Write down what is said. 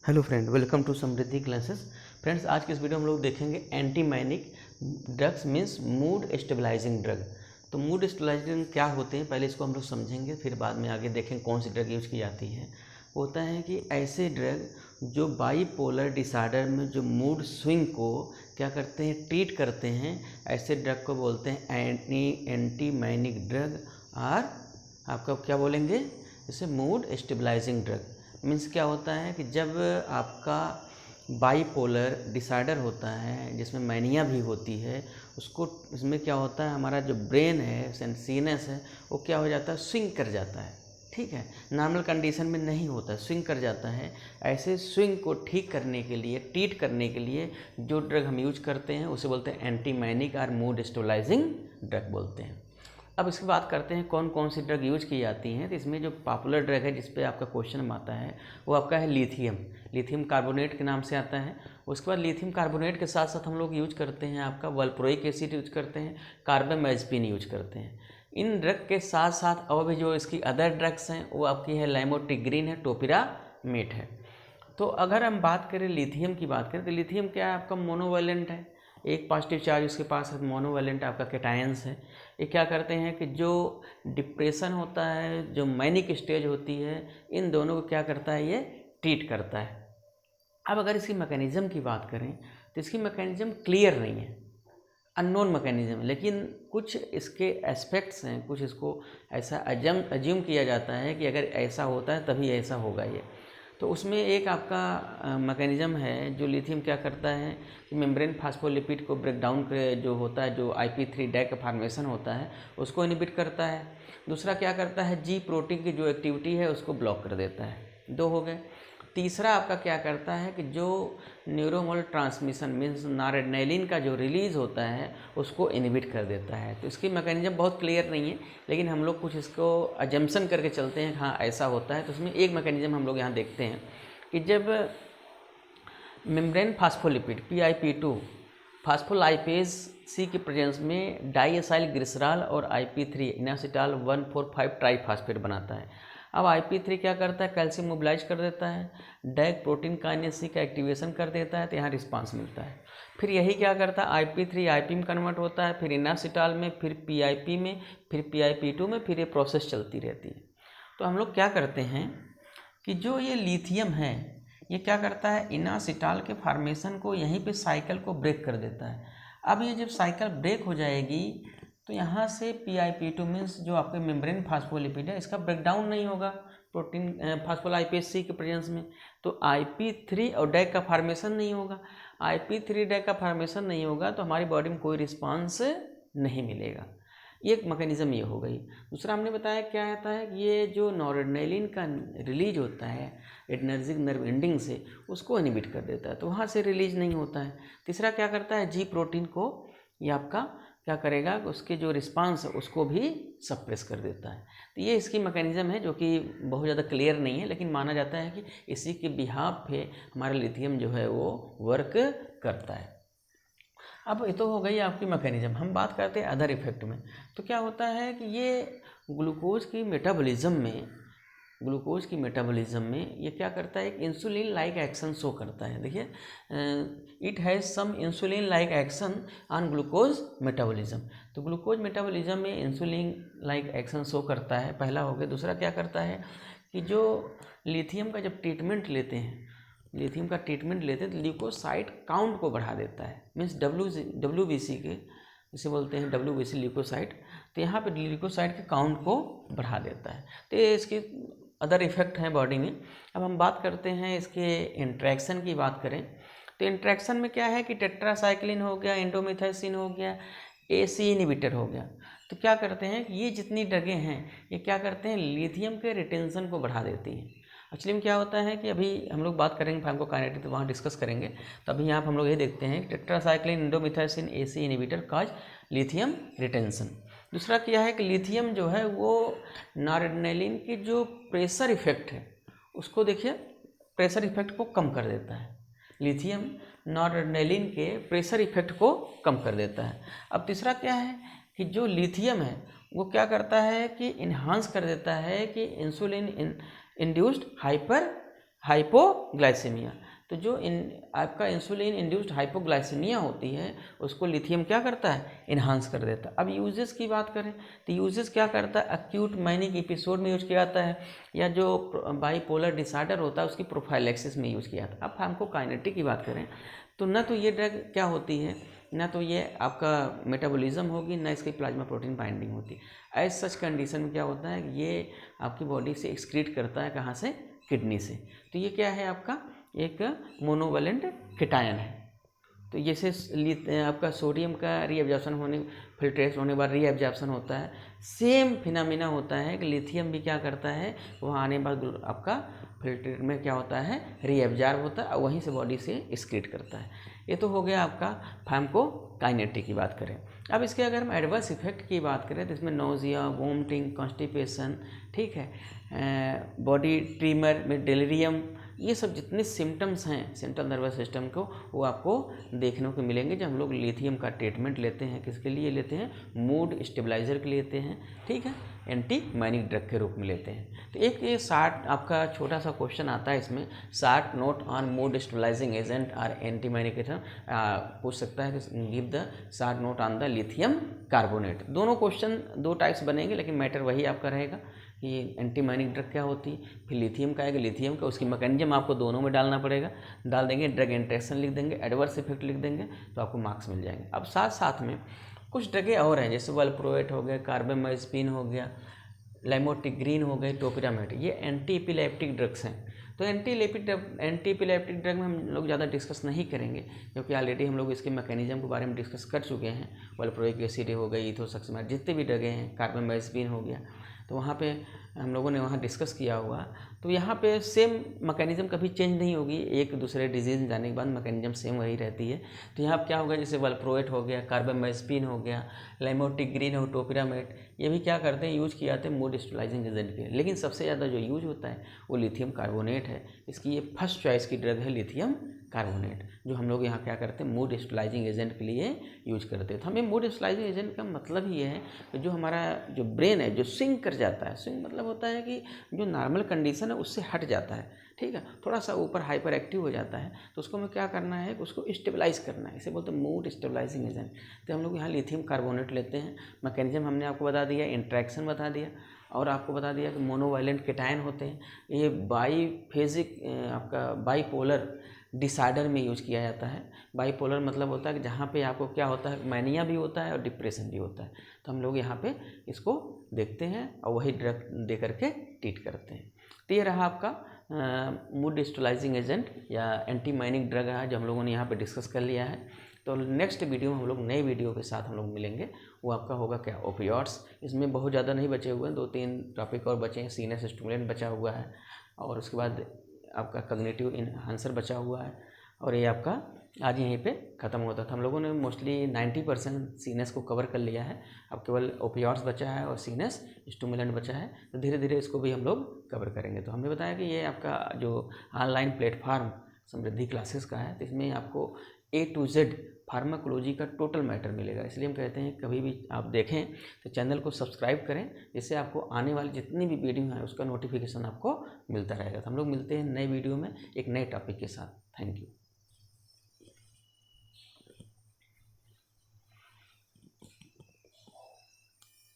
Hello friend, welcome to Samriddhi classes. Friends, आज के इस वीडियो में हम लोग देखेंगे antimanic drugs means mood stabilising drug. तो मूड स्टेबलाइजिंग क्या होते हैं, पहले इसको हम लोग समझेंगे, फिर बाद में आगे देखेंगे कौन सी ड्रग यूज की जाती है। होता है कि ऐसे ड्रग जो बाईपोलर डिसऑर्डर में जो मूड स्विंग को क्या करते हैं, ट्रीट करते हैं, ऐसे ड्रग को बोलते हैं एंटीमाइनिक ड्रग। और आपका क्या बोलेंगे इसे, मूड स्टेबलाइजिंग ड्रग। मीन्स क्या होता है कि जब आपका बाईपोलर डिसऑर्डर होता है जिसमें मैनिया भी होती है, उसको इसमें क्या होता है, हमारा जो ब्रेन है, सेंसीनेस है, वो क्या हो जाता है, स्विंग कर जाता है। ठीक है, नॉर्मल कंडीशन में नहीं होता, स्विंग कर जाता है। ऐसे स्विंग को ठीक करने के लिए, ट्रीट करने के लिए जो ड्रग हम यूज करते हैं उसे बोलते हैं एंटीमाइनिक और मूड स्टेबलाइजिंग ड्रग बोलते हैं। अब इसकी बात करते हैं कौन कौन सी ड्रग यूज की जाती हैं। तो इसमें जो पॉपुलर ड्रग है जिस पे आपका क्वेश्चन आता है वो आपका है लिथियम। लिथियम कार्बोनेट के नाम से आता है। उसके बाद लिथियम कार्बोनेट के साथ साथ हम लोग यूज करते हैं आपका वल्प्रोइक एसिड यूज करते हैं, कार्बामेज़पिन यूज करते हैं। इन ड्रग के साथ साथ और भी जो इसकी अदर ड्रग्स हैं वो आपकी है लाइमोट्रिग्रीन है, टोपिरामेट है। तो अगर हम बात करें लिथियम की बात करें तो लिथियम क्या है, आपका मोनोवैलेंट है, एक पॉजिटिव चार्ज उसके पास है, मोनोवैलेंट आपका कैटायंस है। ये क्या करते हैं कि जो डिप्रेशन होता है, जो मैनिक स्टेज होती है, इन दोनों को क्या करता है, ये ट्रीट करता है। अब अगर इसकी मैकेनिज़्म की बात करें तो इसकी मैकेनिज़्म क्लियर नहीं है, अननोन मैकेनिज़्म, लेकिन कुछ इसके एस्पेक्ट्स हैं, कुछ इसको ऐसा अज्यूम किया जाता है कि अगर ऐसा होता है तभी ऐसा होगा ये। तो उसमें एक आपका मैकेनिज़्म है जो लिथियम क्या करता है कि मेम्ब्रेन फास्फोलिपिड को ब्रेक डाउन जो होता है, जो IP3 डैग का फॉर्मेशन होता है उसको इनहिबिट करता है। दूसरा क्या करता है, जी प्रोटीन की जो एक्टिविटी है उसको ब्लॉक कर देता है। दो हो गए। तीसरा आपका क्या करता है कि जो न्यूरोमोल ट्रांसमिशन मीन्स नॉरएड्रेनालिन का जो रिलीज़ होता है उसको इनहिबिट कर देता है। तो इसकी मैकेनिज्म बहुत क्लियर नहीं है, लेकिन हम लोग कुछ इसको अजम्पशन करके चलते हैं, हाँ ऐसा होता है। तो उसमें एक मैकेनिज्म हम लोग यहाँ देखते हैं कि जब मेम्ब्रेन फास्फोलिपिड PIP2 फास्फोलाइपेज C की प्रेजेंस में डाईएसाइल ग्लिसरॉल और IP3 इनासिटाल 1,4,5 ट्राईफॉस्फेट बनाता है। अब IP3 क्या करता है, कैल्शियम मोबिलाइज कर देता है, डैग प्रोटीन काइनेज C का एक्टिवेशन कर देता है, तो यहाँ रिस्पांस मिलता है। फिर यही क्या करता है, IP3 IP में कन्वर्ट होता है, फिर इनासिटाल में, फिर PIP में, फिर PIP2 में, फिर ये प्रोसेस चलती रहती है। तो हम लोग क्या करते हैं कि जो ये लिथियम है ये क्या करता है, इनासिटाल के फॉर्मेशन को, यहीं पे साइकिल को ब्रेक कर देता है। अब ये जब साइकिल ब्रेक हो जाएगी तो यहाँ से PIP2 मीन्स जो आपके मेम्ब्रेन फास्फोलिपिड है इसका ब्रेकडाउन नहीं होगा प्रोटीन फास्फोलाइपेज C के प्रेजेंस में, तो IP3 और डैग का फॉर्मेशन नहीं होगा। IP3 डैग का फॉर्मेशन नहीं होगा तो हमारी बॉडी में कोई रिस्पांस नहीं मिलेगा। एक मैकेनिज़्म ये हो गई। दूसरा हमने बताया क्या होता है, ये जो नॉरएड्रेनालिन का रिलीज होता है एड्रेनर्जिक नर्व एंडिंग से, उसको इनहिबिट कर देता है, तो वहाँ से रिलीज नहीं होता है। तीसरा क्या करता है, जी प्रोटीन को ये आपका क्या करेगा, उसके जो रिस्पांस है उसको भी सप्रेस कर देता है। तो ये इसकी मैकेनिज़्म है जो कि बहुत ज़्यादा क्लियर नहीं है, लेकिन माना जाता है कि इसी के बिहाफ पे हमारा लिथियम जो है वो वर्क करता है। अब ये तो हो गई आपकी मैकेनिज़्म। हम बात करते हैं अदर इफेक्ट में। तो क्या होता है कि ये ग्लूकोज की मेटाबॉलिज्म में ये क्या करता है, एक इंसुलिन लाइक एक्शन शो करता है। देखिए, it has some insulin like action on glucose metabolism. तो ग्लूकोज मेटाबॉलिज्म में इंसुलिन लाइक एक्शन शो करता है, पहला हो गया। दूसरा क्या करता है कि जो लिथियम का जब ट्रीटमेंट लेते हैं, लिथियम का ट्रीटमेंट लेते हैं तो ल्यूकोसाइट काउंट को बढ़ा देता है, मीन्स WBC के इसे बोलते हैं WBC ल्यूकोसाइट। तो यहाँ पे ल्यूकोसाइट के काउंट को बढ़ा देता है। तो ये इसके अदर इफेक्ट हैं बॉडी में। अब हम बात करते हैं इसके इंट्रैक्शन की बात करें तो इंट्रैक्शन में क्या है कि टेट्रासाइक्लिन हो गया, इंडोमिथाइसिन हो गया, AC इनहिबिटर हो गया। तो क्या करते हैं कि ये जितनी ड्रगें हैं ये क्या करते हैं, लिथियम के रिटेंशन को बढ़ा देती हैं। एक्चुअली में क्या होता है कि अभी हम लोग बात करेंगे फार्माकोकाइनेटिक्स, तो वहाँ डिस्कस करेंगे। तो अभी यहाँ पर हम लोग ये देखते हैं टेट्रासाइक्लिन इंडोमिथाइसिन AC इनहिबिटर काज लिथियम रिटेंशन। दूसरा क्या है कि लिथियम जो है वो नॉरएड्रेनालिन की जो प्रेशर इफेक्ट है उसको, देखिए प्रेशर इफेक्ट को कम कर देता है। लिथियम नॉरएड्रेनालिन के प्रेशर इफेक्ट को कम कर देता है। अब तीसरा क्या है कि जो लिथियम है वो क्या करता है कि इन्हांस कर देता है कि इंसुलिन इंड्यूस्ड हाइपोग्लाइसेमिया। तो जो आपका इंसुलिन इंड्यूस्ड हाइपोग्लाइसेमिया होती है उसको लिथियम क्या करता है, इन्हांस कर देता है। अब यूजेस की बात करें तो यूजेस क्या करता है, एक्यूट मैनिक एपिसोड में यूज किया जाता है, या जो बाइपोलर डिसऑर्डर होता है उसकी प्रोफाइलैक्सिस में यूज किया जाता है। अब हमको काइनेटिक की बात करें तो न तो ये ड्रग क्या होती है, ना तो ये आपका मेटाबॉलिज्म होगी, ना इसकी प्लाज्मा प्रोटीन बाइंडिंग होती। एज सच कंडीशन में क्या होता है, ये आपकी बॉडी से एक्सक्रीट करता है, कहाँ से, किडनी से। तो ये क्या है, आपका एक मोनोवैलेंट केटायन है। तो जैसे आपका सोडियम का रीएब्जॉर्प्शन होने, फिल्ट्रेशन होने के बाद रीएब्जॉर्प्शन होता है, सेम फिनोमेना होता है कि लिथियम भी क्या करता है, वहाँ आने के बाद आपका फिल्ट्रेट में क्या होता है, रीएब्जॉर्ब होता है और वहीं से बॉडी से एक्सक्रीट करता है। ये तो हो गया आपका फार्माकोकाइनेटिक की बात करें। अब इसके अगर हम एडवर्स इफेक्ट की बात करें तो इसमें नोजिया, वोमिटिंग, कॉन्स्टिपेशन, ठीक है, बॉडी ट्रीमर में डेलिरियम, ये सब जितने सिम्टम्स हैं सेंट्रल नर्वस सिस्टम को, वो आपको देखने को मिलेंगे जब हम लोग लिथियम का ट्रीटमेंट लेते हैं। किसके लिए लेते हैं, मूड स्टेबलाइजर के लिए लेते हैं, ठीक है, एंटी मैनिक ड्रग के रूप में लेते हैं। तो एक ये 60 आपका छोटा सा क्वेश्चन आता है इसमें, 60 note on mood stabilising agent और एंटी मैनिक एजेंट पूछ सकता है कि give the 60 note on the lithium carbonate. दोनों क्वेश्चन दो टाइप्स बनेंगे, लेकिन मैटर वही आपका रहेगा कि एंटी मैनिक ड्रग क्या होती है, फिर लिथियम का आएगा, लिथियम का उसकी मैकेनिज्म आपको दोनों में डालना पड़ेगा। डाल देंगे, ड्रग इंटरेक्शन लिख देंगे, एडवर्स इफेक्ट लिख देंगे, तो आपको मार्क्स मिल जाएंगे। अब साथ साथ में कुछ ड्रगें और हैं, जैसे वल्प्रोएट हो गया, कार्बामेज़पिन हो गया, लाइमोटिग्रीन हो गए, टोपिरामेट, ये एंटी एपिलेप्टिक ड्रग्स हैं। तो एंटी एपिलेप्टिक ड्रग में हम लोग ज़्यादा डिस्कस नहीं करेंगे, क्योंकि ऑलरेडी हम लोग इसके मैकेनिज्म के बारे में डिस्कस कर चुके हैं। वल्प्रोइक एसिड हो गई, इथोसक्सेनाइड, जितने भी ड्रगें हैं, कार्बामेज़पिन हो गया, तो वहाँ पे हम लोगों ने वहाँ डिस्कस किया हुआ। तो यहाँ पे सेम मैकेनिज्म कभी चेंज नहीं होगी, एक दूसरे डिजीज़ में जाने के बाद मैकेनिज्म सेम वही रहती है। तो यहाँ क्या होगा, जैसे वल्प्रोएट हो गया, कार्बामेज़पिन हो गया, लाइमोटिग्रीन और टोपिरामेट, ये भी क्या करते हैं, यूज किया जाते हैं मूड स्टेबलाइजिंग एजेंट के। लेकिन सबसे ज़्यादा जो यूज होता है वो लिथियम कार्बोनेट है। इसकी ये फर्स्ट चॉइस की ड्रग है लिथियम कार्बोनेट, जो हम लोग यहाँ क्या करते हैं, मूड स्टेबलाइजिंग एजेंट के लिए यूज करते हैं। तो हमें मूड स्टेबलाइजिंग एजेंट का मतलब ये है कि जो हमारा जो ब्रेन है जो स्विंग कर जाता है, स्विंग मतलब होता है कि जो नॉर्मल कंडीशन है उससे हट जाता है, ठीक है, थोड़ा सा ऊपर हाइपर एक्टिव हो जाता है, तो उसको हमें क्या करना है, उसको स्टेबलाइज करना है, इसे बोलते हैं मूड स्टेबलाइजिंग एजेंट। तो हम लोग यहाँ लिथियम कार्बोनेट लेते हैं। मैकेनिज्म हमने आपको बता दिया, इंट्रैक्शन बता दिया, और आपको बता दिया कि मोनोवायलेंट केटायन होते हैं। ये बाईफेजिक आपका बाइपोलर डिसऑर्डर में यूज किया जाता है। बाइपोलर मतलब होता है कि जहाँ पे आपको क्या होता है, मैनिया भी होता है और डिप्रेशन भी होता है। तो हम लोग यहाँ पे इसको देखते हैं और वही ड्रग दे करके ट्रीट करते हैं। तो ये रहा आपका मूड स्टेबलाइजिंग एजेंट या एंटी मैनिक ड्रग है जो हम लोगों ने यहाँ पे डिस्कस कर लिया है। तो नेक्स्ट वीडियो में हम लोग नए वीडियो के साथ हम लोग मिलेंगे। वो आपका होगा क्या, ओपियोइड्स। इसमें बहुत ज़्यादा नहीं बचे हुए हैं, 2-3 टॉपिक और बचे हैं। सीनस स्टिमुलेंट बचा हुआ है, और उसके बाद आपका कॉग्निटिव इनहांसर बचा हुआ है, और ये आपका आज यहीं पे ख़त्म होता था। हम लोगों ने मोस्टली 90% सीनस को कवर कर लिया है। अब केवल ओपियोइड्स बचा है और सीनस स्टिमुलेंट बचा है, तो धीरे धीरे इसको भी हम लोग कवर करेंगे। तो हमने बताया कि ये आपका जो ऑनलाइन प्लेटफार्म समृद्धि क्लासेस का है, तो इसमें आपको A to Z फार्माकोलॉजी का टोटल मैटर मिलेगा। इसलिए हम कहते हैं कभी भी आप देखें तो चैनल को सब्सक्राइब करें, जिससे आपको आने वाली जितनी भी वीडियो है उसका नोटिफिकेशन आपको मिलता रहेगा। तो हम लोग मिलते हैं नए वीडियो में एक नए टॉपिक के साथ। Thank you.